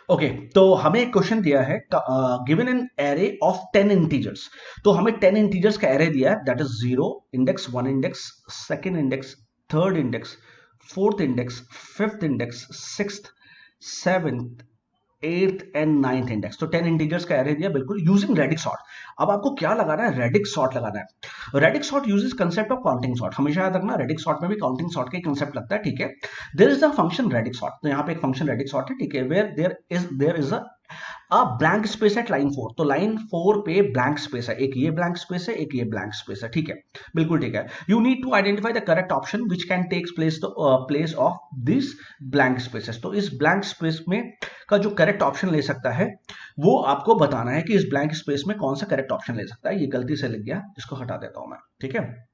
Okay तो हमें एक क्वेश्चन दिया है given an array of 10 integers. तो हमें 10 इंटीजर्स का एरे दिया है that is 0 index, 1 index, second index, third index, fourth index, fifth index, sixth, seventh, eighth and ninth index. तो 10 इंटीजर्स का एरे दिया बिल्कुल यूजिंग रेडिक सॉर्ट। अब आपको क्या लगाना है, रेडिक सॉर्ट लगाना है। Radix sort uses concept of counting sort. हमेशा याद रखना रेडिक सॉर्ट में भी काउंटिंग सॉर्ट का कंसेप्ट लगता है, ठीक है। There is the function radix sort. तो यहाँ पे एक फंक्शन रेडिक सॉर्ट है, ठीक है, where there is a blank space at line 4। तो लाइन 4 पे ब्लैंक स्पेस है, एक ये ब्लैंक स्पेस है, एक ये ब्लैंक स्पेस है, ठीक है, बिल्कुल ठीक है। You need to identify the correct option which can take place of this blank spaces. तो इस ब्लैंक स्पेस में का जो करेक्ट ऑप्शन ले सकता है वो आपको बताना है कि इस ब्लैंक स्पेस में कौन सा करेक्ट ऑप्शन ले सकता है। ये गलती से लिख गया, इसको हटा देता हूं मैं, ठीक है।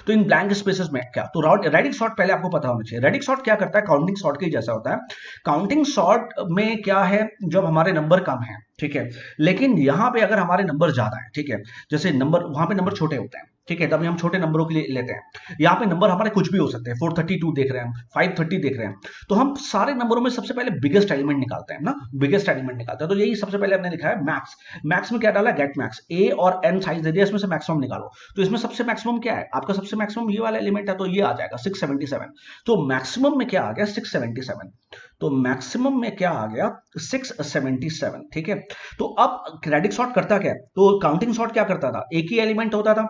तो इन ब्लैंक स्पेसेस में क्या, तो रेडिक सॉर्ट पहले आपको पता होना चाहिए। रेडिक सॉर्ट क्या करता है, काउंटिंग सॉर्ट के जैसा होता है। काउंटिंग सॉर्ट में क्या है, जब हमारे नंबर कम है, ठीक है, लेकिन यहां पे अगर हमारे नंबर ज्यादा है, ठीक है, जैसे नंबर वहां पे नंबर छोटे होते हैं, ठीक है, तभी हम छोटे नंबरों के लिए लेते हैं। यहाँ पे नंबर हमारे कुछ भी हो सकते हैं, 432 देख रहे हैं, 530 देख रहे हैं, तो हम सारे नंबरों में सबसे पहले बिगेस्ट एलिमेंट निकालते हैं ना, बिगेस्ट एलिमेंट निकालते हैं। तो यही सबसे पहले हमने लिखा है मैक्स। मैक्स में क्या डाला, गेट मैक्स, ए और एन साइज दे दिया, इसमें से मैक्सिमम निकालो। तो इसमें सबसे मैक्सिमम क्या है आपका, सबसे मैक्सिमम ये वाला एलिमेंट है, तो ये आ जाएगा 677। तो मैक्सिमम में क्या आ गया, 677। तो मैक्सिमम में क्या आ गया, 677, ठीक है। तो अब क्रेडिट सॉर्ट करता क्या है, तो काउंटिंग सॉर्ट क्या करता था, एक ही एलिमेंट होता था,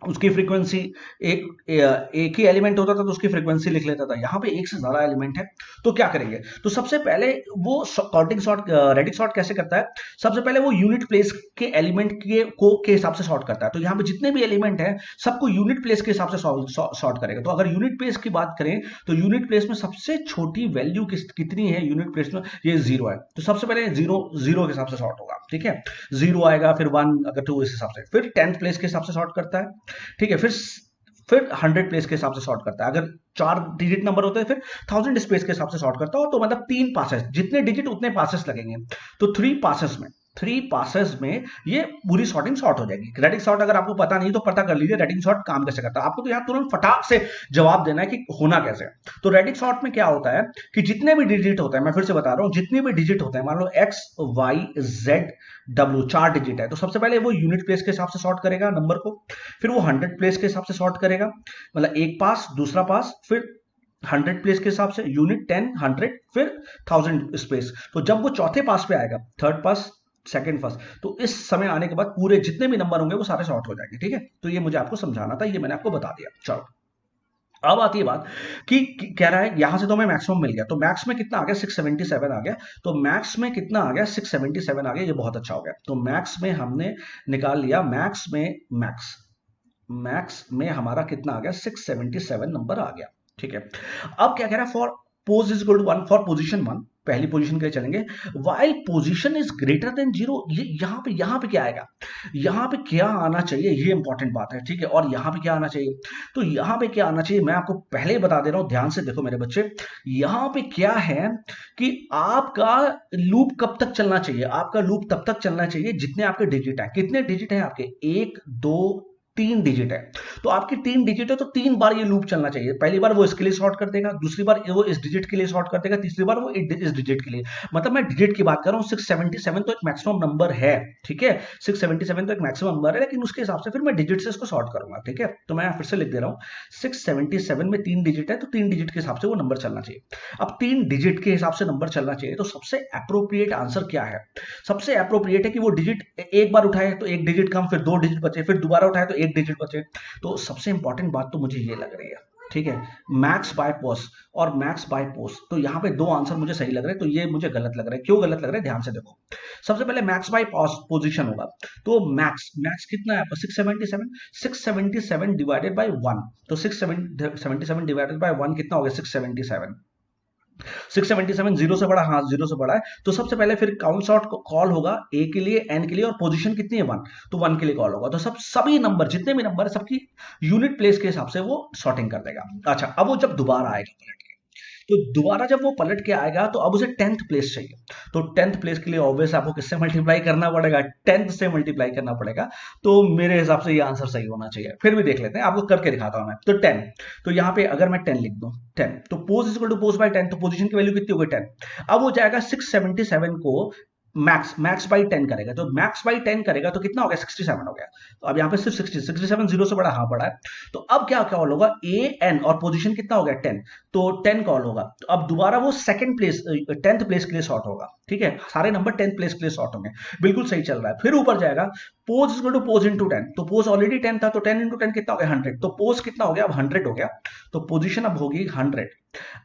उसकी फ्रीक्वेंसी एक ही एलिमेंट होता था तो उसकी फ्रीक्वेंसी लिख लेता था। यहां पे एक से ज्यादा एलिमेंट है, तो क्या करेंगे, तो सबसे पहले वो काउंटिंग सॉर्ट रेडिक सॉर्ट कैसे करता है, सबसे पहले वो यूनिट प्लेस के एलिमेंट के हिसाब से सॉर्ट करता है। तो यहाँ पे जितने भी एलिमेंट है सबको यूनिट प्लेस के हिसाब से सॉर्ट करेगा। तो अगर यूनिट प्लेस की बात करें तो यूनिट प्लेस में सबसे छोटी वैल्यू कितनी है यूनिट प्लेस में, ये 0 है, तो सबसे पहले 0 0 के हिसाब से सॉर्ट होगा, ठीक है। 0 आएगा, फिर 1, अगर 2, इस हिसाब से, फिर 10th प्लेस के हिसाब से सॉर्ट करता है, ठीक है। फिर 100 प्लेस के हिसाब से सॉर्ट करता है। अगर 4 डिजिट नंबर होते हैं फिर 1000 स्पेस के हिसाब से सॉर्ट करता हो। तो मतलब 3 पासेस, जितने डिजिट उतने पासेस लगेंगे। तो 3 पासेस में ये पूरी सॉर्टिंग सॉर्ट हो जाएगी। रेडिक सॉर्ट अगर आपको पता नहीं तो पता कर लीजिए रेडिक सॉर्ट काम कैसे करता है। आपको तो यहाँ तुरंत फटाक से जवाब देना है कि होना कैसे है। तो रेडिक सॉर्ट में क्या होता है कि जितने भी डिजिट होते हैं, मैं फिर से बता रहा हूं, जितने भी डिजिट होते हैं, मान लो X, Y, Z, W, 4 digit है, तो सबसे पहले वो यूनिट प्लेस के हिसाब से सॉर्ट करेगा नंबर को। फिर वो 100 प्लेस के हिसाब से सॉर्ट करेगा, मतलब एक पास, दूसरा पास, फिर 100 प्लेस के हिसाब से यूनिट, 10, 100, फिर 1000 स्पेस। तो जब वो चौथे पास पे आएगा, थर्ड पास, सेकंड पास, तो इस समय आने के बाद पूरे जितने भी नंबर होंगे वो सारे सॉर्ट हो जाएंगे, ठीक है। तो ये मुझे आपको समझाना था, ये मैंने आपको बता दिया। चलो अब आती है बात कि कह रहा है यहां से तो हमें मैक्सिमम मिल गया, तो मैक्स में कितना आ गया, 677 आ गया। तो मैक्स में कितना आ गया, 677 आ गया, ये बहुत अच्छा हो गया। तो मैक्स में हमने निकाल लिया, मैक्स में हमारा कितना आ गया, 677 नंबर आ गया, ठीक है। अब क्या कह रहा है, for pos is equal to 1, for position 1, पहली पोजीशन के लिए चलेंगे, while position is greater than 0। ये यहां पे क्या आएगा, यहां पे क्या आना चाहिए, ये इंपॉर्टेंट बात है, ठीक है। और यहां पे क्या आना चाहिए, तो यहां पे क्या आना चाहिए, मैं आपको पहले ही बता दे रहा हूं, ध्यान से देखो मेरे बच्चे। यहां पे क्या है कि आपका लूप कब तक चलना चाहिए, आपका लूप तब तक चलना चाहिए जितने आपके डिजिट है। कितने डिजिट है आपके, 1, 2, 3 डिजिट है। तो आपकी 3 डिजिट है तो 3 बार ये लूप चलना चाहिए। पहली बार वो इसके लिए सॉर्ट कर देगा, दूसरी बार वो इस डिजिट के लिए सॉर्ट कर देगा, तीसरी बार वो इस डिजिट के लिए। मतलब मैं डिजिट की बात कर रहा हूं, 677 तो एक मैक्सिमम नंबर है, ठीक है। 677 तो एक मैक्सिमम नंबर है, लेकिन उसके हिसाब से फिर मैं डिजिट से इसको सॉर्ट करूंगा, ठीक है। तो मैं फिर से लिख दे रहा हूं, 677 में 3 डिजिट है, तो 3 डिजिट के हिसाब से वो नंबर चलना चाहिए। अब 3 डिजिट के हिसाब से नंबर चलना चाहिए, तो सबसे अप्रोप्रिएट आंसर क्या है, सबसे अप्रोप्रिएट है कि वो डिजिट एक बार उठाए तो एक डिजिट कम, फिर 2 डिजिट बचे, फिर दोबारा उठाए तो एक डिजिट बचे। तो सबसे इंपॉर्टेंट बात तो मुझे ये लग रही है, ठीक है, मैक्स बाय पोस्ट और मैक्स बाय पोस्ट। तो यहां पे 2 आंसर मुझे सही लग रहे हैं, तो ये मुझे गलत लग रहा है। क्यों गलत लग रहा है, ध्यान से देखो। सबसे पहले मैक्स बाय पोजीशन होगा, तो मैक्स मैक्स कितना है आपका, 677। 677 डिवाइडेड बाय 1, तो 677 डिवाइडेड बाय 1 कितना हो गया, 677। 677 जीरो से बड़ा, हाँ जीरो से बड़ा है। तो सबसे पहले फिर काउंट सॉर्ट कॉल होगा ए के लिए, एन के लिए, और पोजीशन कितनी है 1, तो 1 के लिए कॉल होगा। तो सभी नंबर, जितने भी नंबर है, सबकी यूनिट प्लेस के हिसाब से वो सॉर्टिंग कर देगा। अच्छा, अब वो जब दोबारा आएगा पलट के, तो दोबारा जब वो पलट के आएगा तो अब उसे 10th प्लेस चाहिए। तो 10th प्लेस के लिए ऑब्वियस आपको किससे मल्टीप्लाई करना पड़ेगा, 10th से मल्टीप्लाई करना पड़ेगा। तो मेरे हिसाब से ये आंसर सही होना चाहिए। फिर भी देख लेते हैं, आपको करके दिखाता हूं मैं। तो 10, तो यहाँ पे अगर मैं 10 लिख दूं, 10, तो pos is equal to pos by 10, तो पोजीशन की वैल्यू कितनी हो गई 10। अब वो जाएगा 677 को मैक्स मैक्स बाई 10 करेगा, तो मैक्स बाई 10 करेगा तो कितना हो गया, 67 हो गया। तो अब यहाँ पे सिर्फ 67 जीरो से बड़ा, हाँ बड़ा है। तो अब क्या कॉल होगा, ए एन, और पोजीशन कितना हो गया 10, तो 10 कॉल होगा। तो अब दोबारा वो सेकंड प्लेस 10th प्लेस के लिए सॉर्ट होगा, ठीक है, सारे नंबर 10th प्लेस के लिए सॉर्ट होंगे, बिल्कुल सही चल रहा है। फिर ऊपर जाएगा pos equal to pos into 10, तो पोज ऑलरेडी 10 था, तो 10 इंटू 10 कितना हो गया 100, तो पोज कितना हो गया अब 100 हो गया, तो पोजीशन अब होगी 100।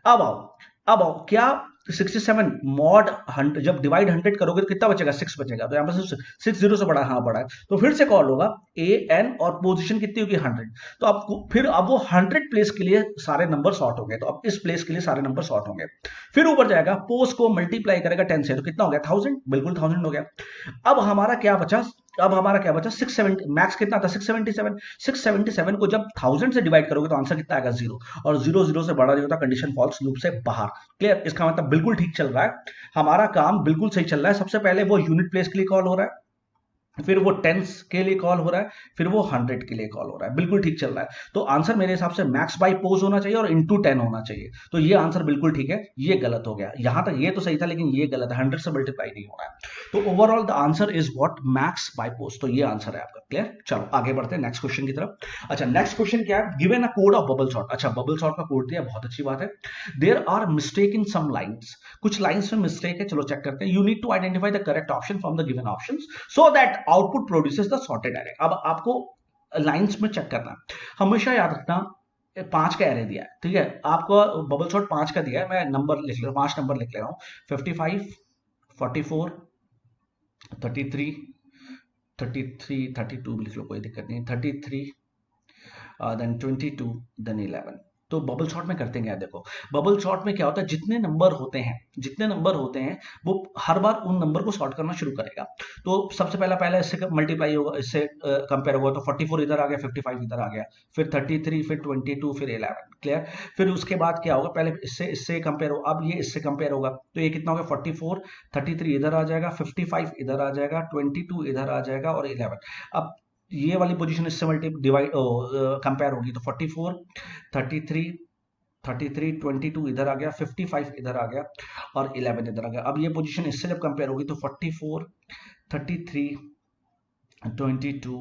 अब आओ क्या 67 मॉड 100 जब डिवाइड 100 करोगे तो कितना बचेगा 6 बचेगा, तो यहाँ पर 6 जीरो से बड़ा, हाँ बड़ा है। तो फिर से कॉल होगा ए एन और पोजीशन कितनी होगी 100। तो अब फिर अब वो 100 प्लेस के लिए सारे नंबर सॉर्ट होंगे, तो अब इस प्लेस के लिए सारे नंबर सॉर्ट होंगे। फिर ऊपर जाएगा पोज को मल्टीप्लाई करेगा 10 से, तो कितना हो गया 1000, बिल्कुल 1000 हो गया। अब हमारा क्या बचा, 670, मैक्स कितना था 677, 677 को जब 1000 से डिवाइड करोगे तो आंसर कितना आएगा 0, और 0 0 से बड़ा नहीं होता, कंडीशन फॉल्स, लूप से बाहर। क्लियर, इसका मतलब बिल्कुल ठीक चल रहा है, हमारा काम बिल्कुल सही चल रहा है। सबसे पहले वो यूनिट प्लेस के लिए कॉल हो रहा है, फिर वो टेंस के लिए कॉल हो रहा है, फिर वो 100 के लिए कॉल हो रहा है, बिल्कुल ठीक चल रहा है। तो आंसर मेरे हिसाब से मैक्स बाई पोज होना चाहिए और इंटू 10 होना चाहिए, तो ये आंसर बिल्कुल ठीक है। ये गलत हो गया, यहां तक ये तो सही था लेकिन ये गलत है, 100 से मल्टीप्लाई नहीं हो रहा है। तो overall the answer is what, max by pose, तो ये आंसर है आपका। क्लियर, चलो आगे बढ़ते हैं नेक्स्ट क्वेश्चन की तरफ। अच्छा, नेक्स्ट क्वेश्चन क्या है, given a code of bubble sort. अच्छा, बबल सॉर्ट का कोड दिया, बहुत अच्छी बात है। There are mistake in some lines, कुछ लाइंस में मिस्टेक है, चलो चेक करते हैं। You need to identify the correct option from the given options so that output produces the sorted array. अब आपको लाइंस में चेक करना, हमेशा याद रखना 5 का एरे दिया है, ठीक है, आपको बबल सॉर्ट 5 का दिया है, मैं नंबर लिख ले रहा हूं, 5 नंबर लिख ले रहा हूं, 55, 44, 33, 32 लिख लो, कोई दिक्कत नहीं, 33, देन 22, देन 11। तो बबल शॉट में करते हैं, देखो बबल शॉट में क्या होता है, जितने नंबर होते हैं वो हर बार उन नंबर को सॉर्ट करना शुरू करेगा। तो सबसे पहला इससे मल्टीप्लाई होगा, इससे कंपेयर होगा, तो 44 इधर आ गया, 55 इधर आ गया, फिर 33, फिर 22, फिर 11। क्लियर, फिर उसके बाद क्या होगा, पहले इससे कंपेयर हो, अब ये इससे कंपेयर होगा, तो ये कितना हो गया 44, 33 इधर आ जाएगा, 55 इधर आ जाएगा, 22 इधर आ जाएगा और 11। अब ये वाली पोजीशन इससे डिवाइड कंपेयर होगी, तो 44, 33, 22 इधर आ गया, 55 इधर आ गया और 11 इधर आ गया। अब ये पोजीशन इससे जब कंपेयर होगी तो 44, 33, 22,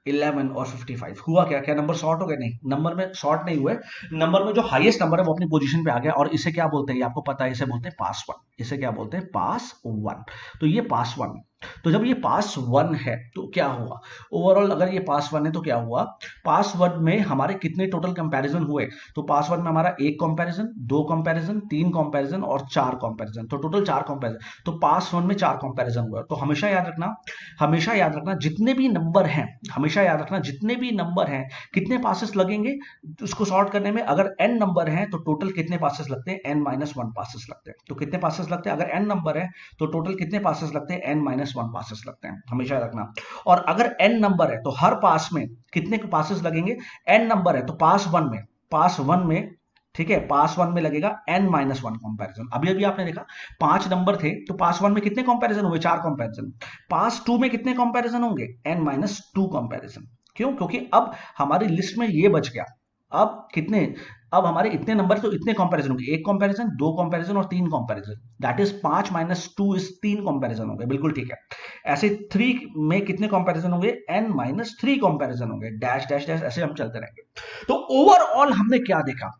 11 और 55 हुआ क्या, नंबर शॉर्ट हो गया, नहीं, नंबर में शॉर्ट नहीं हुए, नंबर में जो हाईएस्ट नंबर है वो अपनी पोजीशन पे आ गया, और इसे क्या बोलते हैं, आपको पता है, इसे बोलते हैं पास वन, इसे क्या बोलते हैं पास वन। तो ये पास वन, तो जब ये पास वन है तो क्या हुआ, ओवरऑल अगर ये पास वन है तो क्या हुआ, पास वन में हमारे कितने टोटल कंपैरिजन हुए, तो पास वन में हमारा 1 कंपैरिजन, 2 कंपैरिजन, 3 कंपैरिजन और 4 कंपैरिजन, तो टोटल 4 कंपैरिजन। तो पास वन में 4 कंपैरिजन हुआ। तो हमेशा याद रखना जितने भी नंबर हैं, हमेशा याद रखना जितने भी नंबर हैं कितने पासेस लगेंगे उसको सॉर्ट करने में। अगर n नंबर हैं तो टोटल कितने पासेस लगते हैं, n-1 पासेस लगते हैं। तो कितने पासेस लगते हैं, अगर n नंबर है तो टोटल कितने पासेस लगते हैं, n-1 पासेस लगते हैं, हमेशा रखना। और अगर n नंबर है तो हर पास में कितने पासेस लगेंगे, n नंबर है तो पास वन में ठीक है, पास वन में लगेगा n-1 कंपैरिजन। अभी आपने देखा 5 नंबर थे तो पास वन में कितने कंपैरिजन हुए, 4 कंपैरिजन। पास टू में कितने कंपैरिजन होंगे, n-2 कंपैरिजन। क्यों, क्योंकि अब हमारी लिस्ट में ये बच गया। अब कितने, अब हमारे इतने नंबर तो इतने कंपैरिजन होंगे, 1 कंपैरिजन, 2 कंपैरिजन और 3 comparison, that is 5 - 2 is 3 comparison होंगे, बिल्कुल ठीक है। ऐसे 3 में कितने कंपैरिजन होंगे, n-3 कंपैरिजन होंगे, डैश डैश डैश, ऐसे हम चलते रहेंगे। तो ओवरऑल हमने क्या देखा,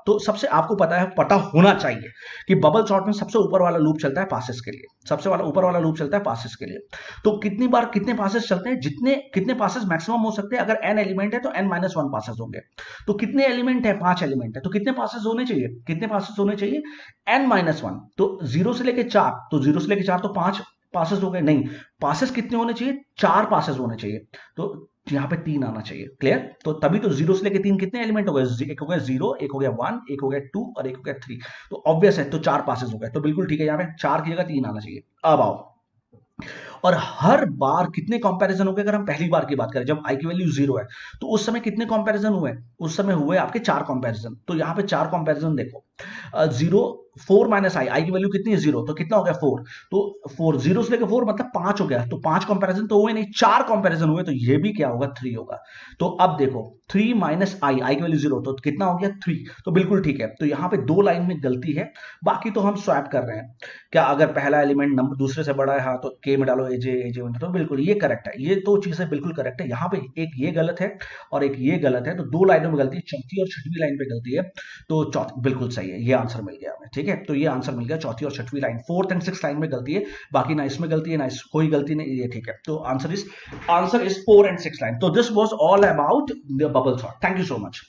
तो सबसे आपको पता होना चाहिए कि बबल सॉर्ट में सबसे ऊपर वाला लूप चलता है पासेस के लिए, सबसे ऊपर वाला लूप चलता है पासेस के लिए। तो कितनी बार कितने पासेस चलते हैं, कितने पासेस मैक्सिमम हो सकते हैं, अगर n एलिमेंट है तो n-1 पासेस होंगे। तो कितने एलिमेंट है, 5 एलिमेंट है, तो कितने पासेस होने चाहिए, n-1। तो 0 से लेके 4, तो 0 से लेके 4 तो 5 पासेस हो गए, नहीं, पासेस कितने होने चाहिए, 4 पासेस होने चाहिए, तो यहां पे 3 आना चाहिए। क्लियर, तो तभी तो 0 से लेके 3 कितने एलिमेंट हो गए, एक हो गया 0, एक हो गया 1, एक हो गया 2 और एक हो गया 3। तो ऑब्वियस है, तो 4 पासेस हो गए, तो बिल्कुल ठीक है, यहां पे 4 की जगह 3 आना चाहिए। अब आओ, और हर बार कितने कंपैरिजन हो गए, अगर हम पहली बार की बात करें जब i की वैल्यू 0 है तो उस समय कितने कंपैरिजन हुए, उस समय हुए आपके 4 कंपैरिजन। तो यहां पे 4 कंपैरिजन देखो, जीरो, 4 माइनस आई, आई की वैल्यू कितनी है 0, तो कितना हो गया 4, तो 4 0 से लेकर 4 मतलब 5 हो गया, तो 5 कंपैरिजन तो हुए नहीं, 4 कंपैरिजन हुए, तो ये भी क्या होगा 3 होगा। तो अब देखो 3 माइनस आई, आई की वैल्यू 0, तो कितना हो गया 3, तो बिल्कुल ठीक है। तो यहाँ पे 2 लाइन में गलती है, बाकी तो हम स्वैप कर रहे हैं। क्या अगर पहला एलिमेंट नंबर दूसरे से बड़ा है, हाँ तो के में डालो एजे में, तो बिल्कुल ये करेक्ट है, ये तो चीजें बिल्कुल करेक्ट है। यहाँ पे एक ये गलत है और एक ये गलत है, तो 2 लाइनों में गलती है, चौथी और छठवीं लाइन पे गलती है, तो चौथी बिल्कुल सही है, ये आंसर मिल गया हमें। ठीक है, तो ये आंसर मिल गया, चौथी और छठवीं line, 4th and 6th line में गलती है, बाकी ना इसमें गलती है ना इस कोई गलती नहीं, ये ठीक है। तो आंसर इज 4 एंड 6 लाइन। तो this was all about the bubble sort. Thank you so much.